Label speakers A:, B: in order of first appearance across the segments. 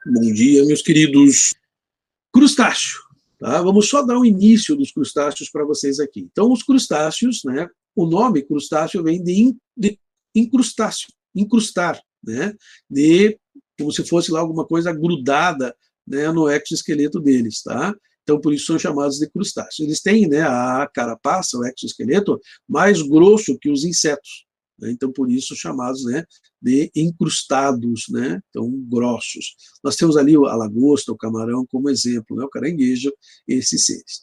A: Bom dia, meus queridos. Crustáceo, tá? Vamos só dar o início dos crustáceos para vocês aqui. Então, os crustáceos, né? O nome crustáceo vem de incrustáceo, incrustar, né? De como se fosse lá alguma coisa grudada, né, no exoesqueleto deles, tá? Então, por isso são chamados de crustáceos. Eles têm, né, a carapaça, o exoesqueleto, mais grosso que os insetos, né? Então, por isso chamados, né, de encrustados, né? Então, grossos. Nós temos ali a lagosta, o camarão como exemplo, né? O caranguejo, esses seres.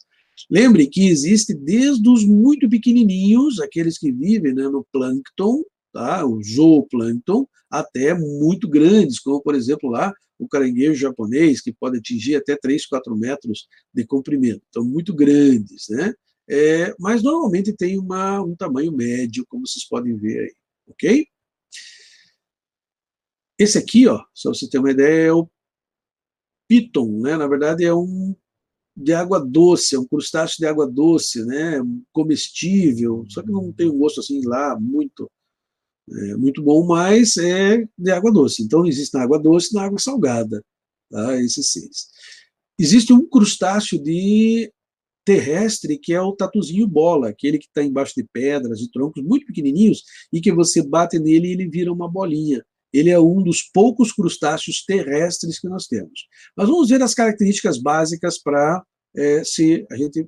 A: Lembre que existe desde os muito pequenininhos, aqueles que vivem, né, no plâncton, tá? O zooplâncton, até muito grandes, como, por exemplo, lá o caranguejo japonês, que pode atingir até 3, 4 metros de comprimento. Então, muito grandes, né? Mas normalmente tem um tamanho médio, como vocês podem ver aí, ok? Esse aqui, ó, só você ter uma ideia, é o piton, né? Na verdade, é um de água doce, é um crustáceo de água doce, né? Comestível, só que não tem um gosto assim lá muito bom, mas é de água doce. Então, existe na água doce e na água salgada, tá? Esses seis. Existe um crustáceo de terrestre, que é o tatuzinho bola, aquele que está embaixo de pedras e troncos muito pequenininhos, e que você bate nele e ele vira uma bolinha. Ele é um dos poucos crustáceos terrestres que nós temos. Mas vamos ver as características básicas para a gente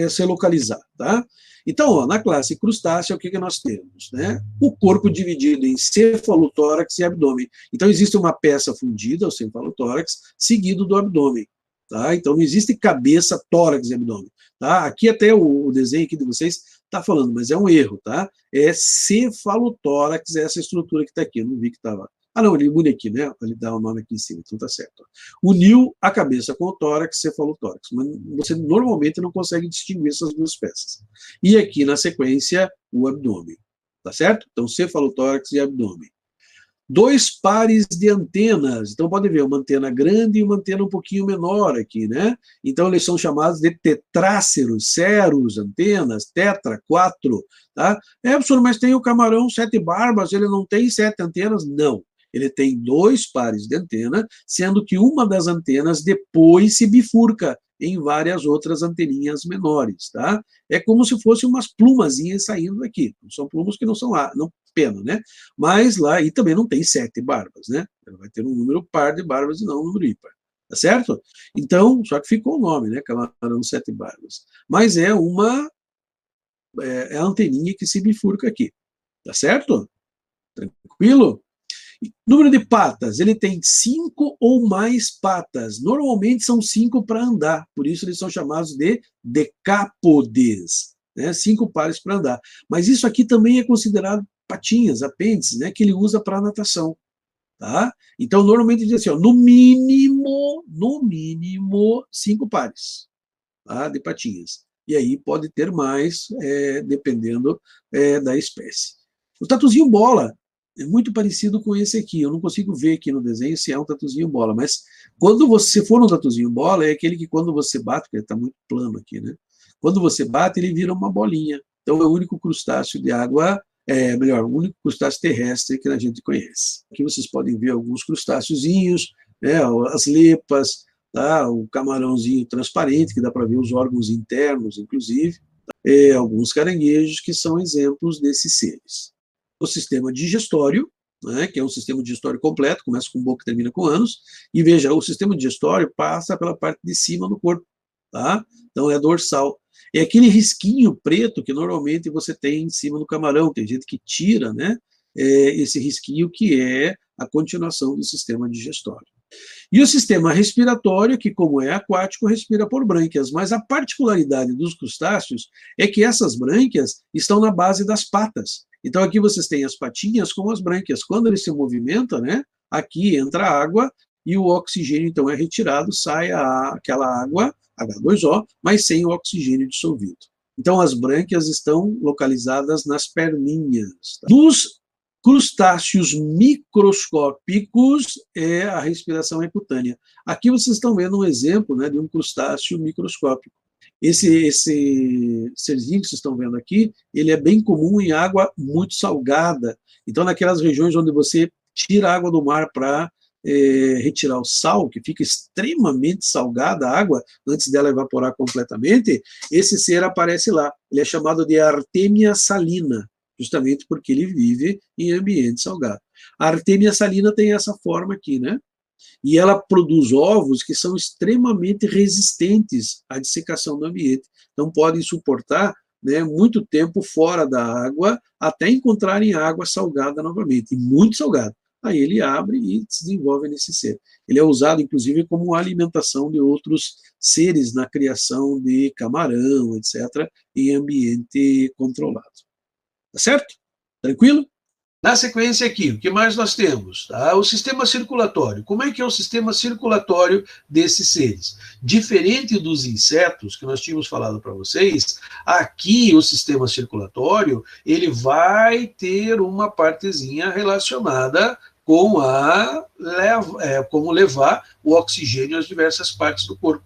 A: se localizar, tá? Então, ó, na classe crustácea, o que nós temos, né? O corpo dividido em cefalotórax e abdômen. Então, existe uma peça fundida, o cefalotórax, seguido do abdômen, tá? Então, não existe cabeça, tórax e abdômen, tá? Aqui até o desenho aqui de vocês está falando, mas é um erro, tá? É cefalotórax, essa estrutura que está aqui, eu não vi que estava. Ah, não, ele une aqui, né? Ele dá o nome aqui em cima, então tá certo. Uniu a cabeça com o tórax, cefalotórax, mas você normalmente não consegue distinguir essas duas peças. E aqui na sequência, o abdômen, tá certo? Então, cefalotórax e abdômen. Dois pares de antenas, então pode ver uma antena grande e uma antena um pouquinho menor aqui, né? Então eles são chamados de tetráceros, ceros, antenas, tetra, quatro, tá? Professor, mas tem o camarão sete barbas, ele não tem sete antenas? Não. Ele tem dois pares de antena, sendo que uma das antenas depois se bifurca em várias outras anteninhas menores, tá? É como se fossem umas plumazinhas saindo daqui. São plumas que não são não pena, né? Mas lá, e também não tem sete barbas, né? Ela vai ter um número par de barbas e não um número ímpar, tá certo? Então, só que ficou o nome, né? Camarão sete barbas. Mas é a anteninha que se bifurca aqui, tá certo? Tranquilo? Número de patas, ele tem 5 ou mais patas. Normalmente são 5 para andar, por isso eles são chamados de decápodes, né? 5 pares para andar. Mas isso aqui também é considerado patinhas, apêndices, né? Que ele usa para natação, tá? Então, normalmente diz assim, ó, no mínimo 5 pares, tá? De patinhas. E aí pode ter mais, dependendo da espécie. O tatuzinho bola é muito parecido com esse aqui. Eu não consigo ver aqui no desenho se é um tatuzinho bola, mas quando você for um tatuzinho bola, é aquele que quando você bate, porque ele está muito plano aqui, né? Quando você bate, ele vira uma bolinha. Então é o único crustáceo de água, melhor, o único crustáceo terrestre que a gente conhece. Aqui vocês podem ver alguns crustáceozinhos, né, as lepas, tá? O camarãozinho transparente, que dá para ver os órgãos internos, inclusive. Alguns caranguejos que são exemplos desses seres. O sistema digestório, né, que é um sistema digestório completo, começa com boca e termina com ânus, e veja, o sistema digestório passa pela parte de cima do corpo, tá? Então é dorsal. É aquele risquinho preto que normalmente você tem em cima do camarão, tem gente que tira, né, esse risquinho que é a continuação do sistema digestório. E o sistema respiratório, que como é aquático, respira por brânquias, mas a particularidade dos crustáceos é que essas brânquias estão na base das patas. Então aqui vocês têm as patinhas com as brânquias. Quando ele se movimenta, né, aqui entra a água e o oxigênio então é retirado, sai aquela água, H2O, mas sem o oxigênio dissolvido. Então as brânquias estão localizadas nas perninhas. Dos crustáceos microscópicos é a respiração ecutânea. Aqui vocês estão vendo um exemplo, né, de um crustáceo microscópico. Esse serzinho que vocês estão vendo aqui, ele é bem comum em água muito salgada. Então, naquelas regiões onde você tira a água do mar para retirar o sal, que fica extremamente salgada a água, antes dela evaporar completamente, esse ser aparece lá. Ele é chamado de Artemia salina, justamente porque ele vive em ambiente salgado. A Artemia salina tem essa forma aqui, né? E ela produz ovos que são extremamente resistentes à dessecação do ambiente. Então podem suportar, né, muito tempo fora da água até encontrarem água salgada novamente, e muito salgada. Aí ele abre e se desenvolve nesse ser. Ele é usado, inclusive, como alimentação de outros seres na criação de camarão, etc., em ambiente controlado. Tá certo? Tranquilo? Na sequência aqui, o que mais nós temos? Tá? O sistema circulatório. Como é que é o sistema circulatório desses seres? Diferente dos insetos que nós tínhamos falado para vocês, aqui o sistema circulatório ele vai ter uma partezinha relacionada com como levar o oxigênio às diversas partes do corpo.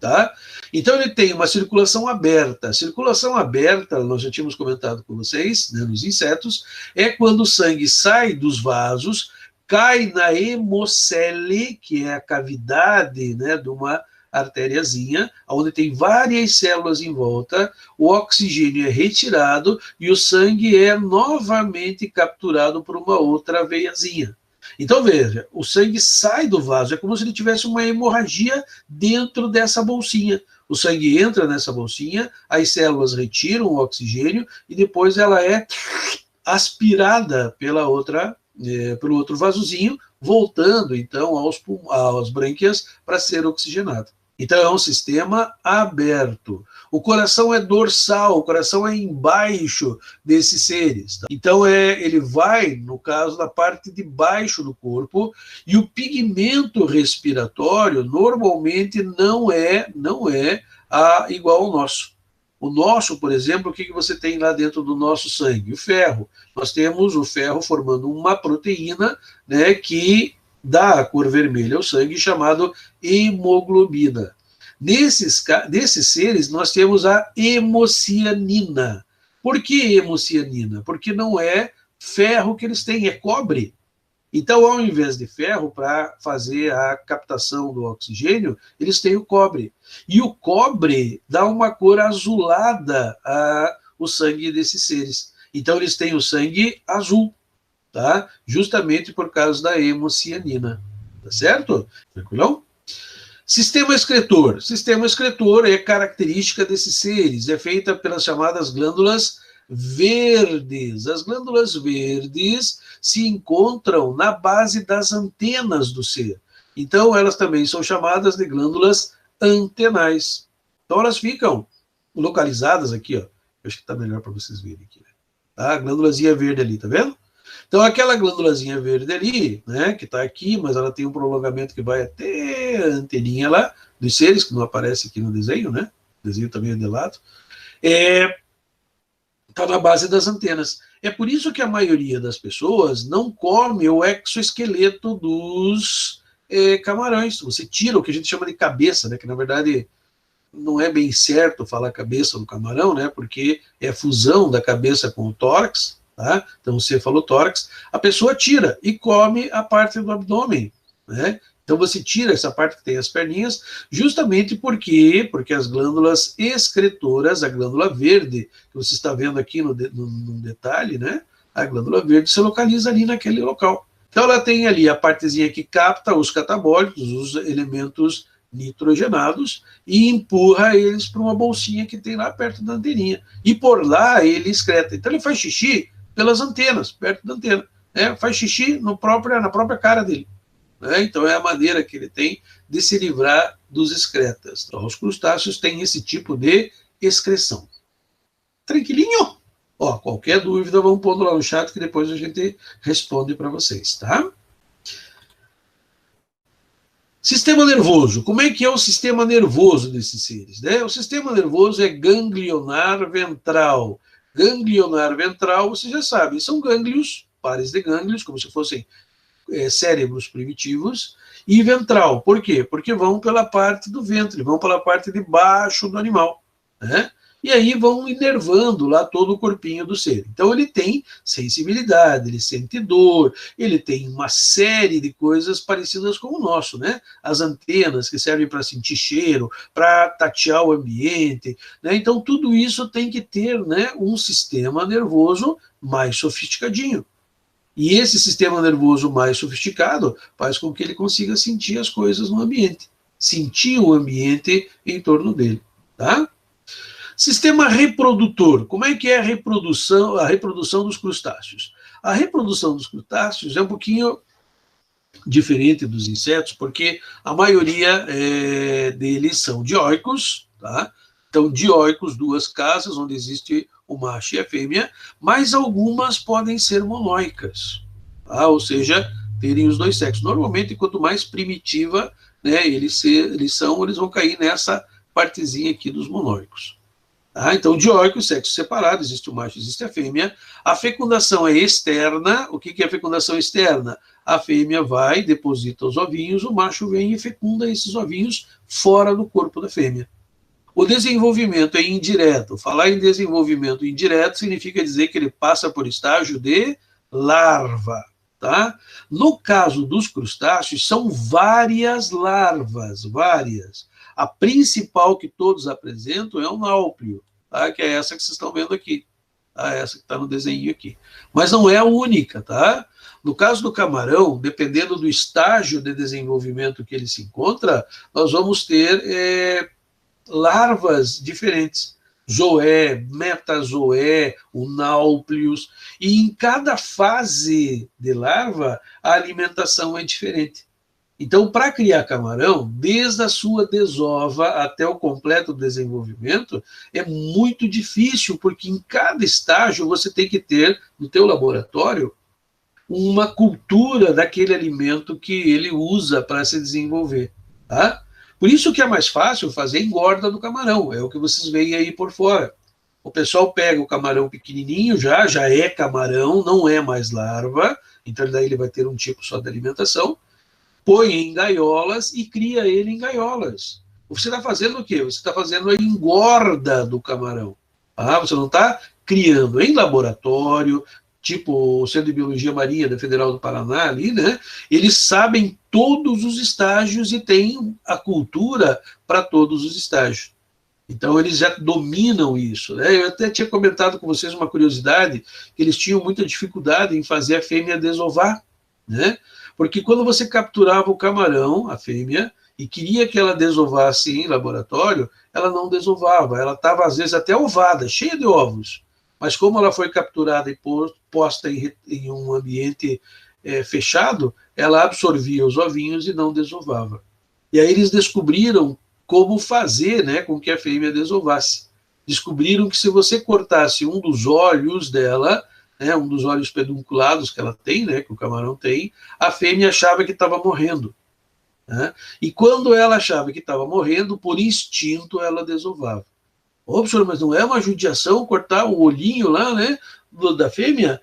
A: Tá? Então ele tem uma circulação aberta. Circulação aberta, nós já tínhamos comentado com vocês, né, nos insetos, é quando o sangue sai dos vasos, cai na hemocele, que é a cavidade, né, de uma artériazinha, onde tem várias células em volta, o oxigênio é retirado e o sangue é novamente capturado por uma outra veiazinha. Então, veja, o sangue sai do vaso, é como se ele tivesse uma hemorragia dentro dessa bolsinha. O sangue entra nessa bolsinha, as células retiram o oxigênio e depois ela é aspirada pelo outro vasozinho, voltando, então, às brânquias para ser oxigenado. Então, é um sistema aberto. O coração é dorsal, o coração é embaixo desses seres. Tá? Então, ele vai, no caso, na parte de baixo do corpo, e o pigmento respiratório, normalmente, não é igual ao nosso. O nosso, por exemplo, o que você tem lá dentro do nosso sangue? O ferro. Nós temos o ferro formando uma proteína, né, que dá a cor vermelha ao sangue, chamado hemoglobina. Desses seres, nós temos a hemocianina. Por que hemocianina? Porque não é ferro que eles têm, é cobre. Então, ao invés de ferro, para fazer a captação do oxigênio, eles têm o cobre. E o cobre dá uma cor azulada ao sangue desses seres. Então, eles têm o sangue azul, tá? Justamente por causa da hemocianina. Tá certo? Tranquilão? Sistema excretor. Sistema excretor é característica desses seres, é feita pelas chamadas glândulas verdes. As glândulas verdes se encontram na base das antenas do ser. Então, elas também são chamadas de glândulas antenais. Então, elas ficam localizadas aqui, ó. Eu acho que está melhor para vocês verem aqui. Tá? A glândulazinha verde ali, tá vendo? Então, aquela glândulazinha verde ali, né, que está aqui, mas ela tem um prolongamento que vai até a anteninha lá, dos seres, que não aparece aqui no desenho, né? O desenho também é de lado. Está na base das antenas. É por isso que a maioria das pessoas não come o exoesqueleto dos camarões. Você tira o que a gente chama de cabeça, né, que na verdade não é bem certo falar cabeça do camarão, né, porque é a fusão da cabeça com o tórax, tá? Então, o cefalotórax, a pessoa tira e come a parte do abdômen, né? Então, você tira essa parte que tem as perninhas, justamente porque as glândulas excretoras, a glândula verde, que você está vendo aqui no detalhe, né? A glândula verde se localiza ali naquele local. Então, ela tem ali a partezinha que capta os catabólicos, os elementos nitrogenados, e empurra eles para uma bolsinha que tem lá perto da anteninha. E por lá ele excreta. Então, ele faz xixi pelas antenas, perto da antena. Né? Faz xixi na própria cara dele. Né? Então, é a maneira que ele tem de se livrar dos excretas. Então, os crustáceos têm esse tipo de excreção. Tranquilinho? Ó, qualquer dúvida, vamos pondo lá no chat que depois a gente responde para vocês, tá? Sistema nervoso. Como é que é o sistema nervoso desses seres? Né? O sistema nervoso é ganglionar ventral. Ganglionar ventral, você já sabe, são gânglios, pares de gânglios, como se fossem cérebros primitivos, e ventral. Por quê? Porque vão pela parte do ventre, vão pela parte de baixo do animal. Né? e aí vão inervando lá todo o corpinho do ser. Então ele tem sensibilidade, ele sente dor, ele tem uma série de coisas parecidas com o nosso, né? As antenas que servem para sentir cheiro, para tatear o ambiente, né? Então tudo isso tem que ter, né, um sistema nervoso mais sofisticadinho. E esse sistema nervoso mais sofisticado faz com que ele consiga sentir as coisas no ambiente, sentir o ambiente em torno dele, tá? Sistema reprodutor. Como é que é a reprodução dos crustáceos? A reprodução dos crustáceos é um pouquinho diferente dos insetos, porque a maioria deles são dioicos, tá? Então, dioicos, duas casas, onde existe o macho e a fêmea, mas algumas podem ser monóicas, tá? Ou seja, terem os dois sexos. Normalmente, quanto mais primitiva, né, eles vão cair nessa partezinha aqui dos monóicos. Tá? Então, dioico, sexo separado, existe o macho, existe a fêmea. A fecundação é externa. O que é a fecundação externa? A fêmea vai, deposita os ovinhos, o macho vem e fecunda esses ovinhos fora do corpo da fêmea. O desenvolvimento é indireto. Falar em desenvolvimento indireto significa dizer que ele passa por estágio de larva. Tá? No caso dos crustáceos, são várias larvas, várias. A principal que todos apresentam é o náuplio, tá? Que é essa que vocês estão vendo aqui, tá? Essa que está no desenho aqui. Mas não é a única, tá? No caso do camarão, dependendo do estágio de desenvolvimento que ele se encontra, nós vamos ter larvas diferentes. Zoé, metazoé, o náuplios, e em cada fase de larva, a alimentação é diferente. Então, para criar camarão, desde a sua desova até o completo desenvolvimento, é muito difícil, porque em cada estágio você tem que ter, no teu laboratório, uma cultura daquele alimento que ele usa para se desenvolver. Tá? Por isso que é mais fácil fazer engorda do camarão, é o que vocês veem aí por fora. O pessoal pega o camarão pequenininho, já é camarão, não é mais larva, então daí ele vai ter um tipo só de alimentação, põe em gaiolas e cria ele em gaiolas. Você está fazendo o quê? Você está fazendo a engorda do camarão. Você não está criando em laboratório, tipo o Centro de Biologia Marinha da Federal do Paraná ali, né? Eles sabem todos os estágios e têm a cultura para todos os estágios. Então, eles já dominam isso, né? Eu até tinha comentado com vocês uma curiosidade, que eles tinham muita dificuldade em fazer a fêmea desovar, né? Porque quando você capturava o camarão, a fêmea, e queria que ela desovasse em laboratório, ela não desovava, ela estava às vezes até ovada, cheia de ovos. Mas como ela foi capturada e posta em um ambiente fechado, ela absorvia os ovinhos e não desovava. E aí eles descobriram como fazer, né, com que a fêmea desovasse. Descobriram que se você cortasse um dos olhos dela, né, um dos olhos pedunculados que ela tem, né, que o camarão tem, a fêmea achava que estava morrendo. Né? E quando ela achava que estava morrendo, por instinto ela desovava. Ô, professor, mas não é uma judiação cortar o olhinho lá, né, da fêmea?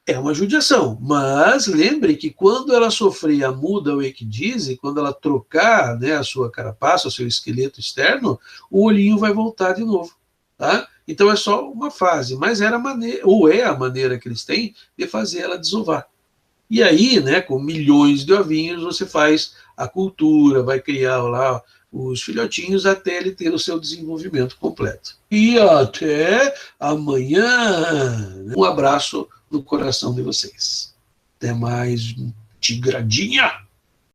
A: É uma judiação, mas lembre que quando ela sofrer a muda ou ecdise, quando ela trocar, né, a sua carapaça, o seu esqueleto externo, o olhinho vai voltar de novo. Tá? Então é só uma fase, mas era a maneira, ou é a maneira que eles têm de fazer ela desovar. E aí, né, com milhões de ovinhos, você faz a cultura, vai criar lá os filhotinhos até ele ter o seu desenvolvimento completo. E até amanhã. Um abraço no coração de vocês. Até mais, tigradinha!